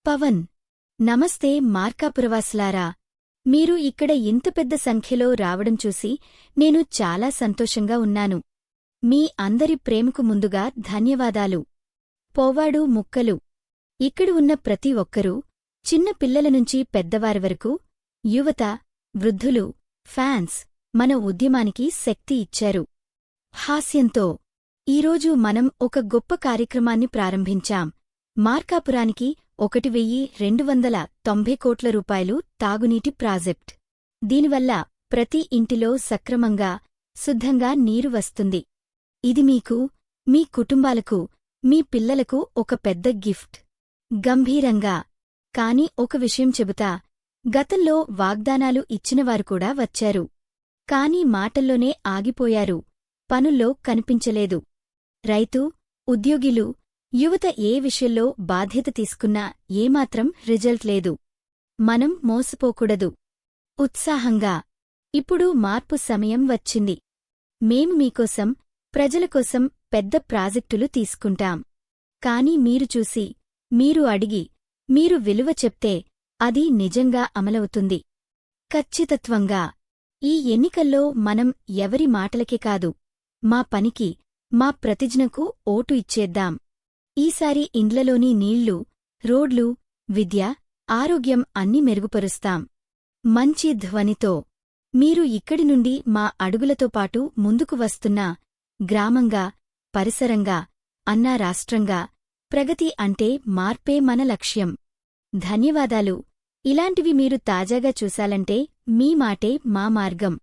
పవన్. నమస్తే మార్కాపురవాసులారా. మీరు ఇక్కడ ఇంత పెద్ద సంఖ్యలో రావడం చూసి నేను చాలా సంతోషంగా ఉన్నాను. మీ అందరి ప్రేమకు ముందుగా ధన్యవాదాలు. పోవాడు ముక్కలు. ఇక్కడ ఉన్న ప్రతి ఒక్కరూ, చిన్న పిల్లల నుంచి పెద్దవారి వరకు, యువత, వృద్ధులు, ఫ్యాన్స్ మన ఉద్యమానికి శక్తి ఇచ్చారు. హాస్యంతో ఈరోజు మనం ఒక గొప్ప కార్యక్రమాన్ని ప్రారంభించాం. మార్కాపురానికి 1,290 కోట్ల రూపాయలు తాగునీటి ప్రాజెక్ట్. దీనివల్ల ప్రతి ఇంటిలో సక్రమంగా, శుద్ధంగా నీరు వస్తుంది. ఇది మీకు, మీ కుటుంబాలకు, మీ పిల్లలకు ఒక పెద్ద గిఫ్ట్. గంభీరంగా కాని ఒక విషయం చెబుతా. గతంలో వాగ్దానాలు ఇచ్చినవారు కూడా వచ్చారు. కాని మాటల్లోనే ఆగిపోయారు, పనుల్లో కనిపించలేదు. రైతు, ఉద్యోగులు, యువత ఏ విషయంలో బాధ్యత తీసుకున్నా ఏమాత్రం రిజల్ట్ లేదు. మనం మోసపోకూడదు. ఉత్సాహంగా ఇప్పుడు మార్పు సమయం వచ్చింది. మేము మీకోసం, ప్రజలకోసం పెద్ద ప్రాజెక్టులు తీసుకుంటాం. కాని మీరు చూసి, మీరు అడిగి, మీరు విలువ చెప్తే అది నిజంగా అమలవుతుంది. ఖచ్చితత్వంగా. ఈ ఎన్నికల్లో మనం ఎవరి మాటలకే కాదు, మా పనికి, మా ప్రతిజ్ఞకు ఓటు ఇచ్చేద్దాం. ఈసారి ఇండ్లలోని నీళ్లు, రోడ్లు, విద్య, ఆరోగ్యం అన్నీ మెరుగుపరుస్తాం. మంచి ధ్వనితో. మీరు ఇక్కడి నుండి మా అడుగులతో పాటు ముందుకు వస్తున్నా, గ్రామంగా, పరిసరంగా, అన్నా రాష్ట్రంగా, ప్రగతి అంటే మార్పే మన లక్ష్యం. ధన్యవాదాలు. ఇలాంటివి మీరు తాజాగా చూశాలంటే మీ మాటే మా మార్గం.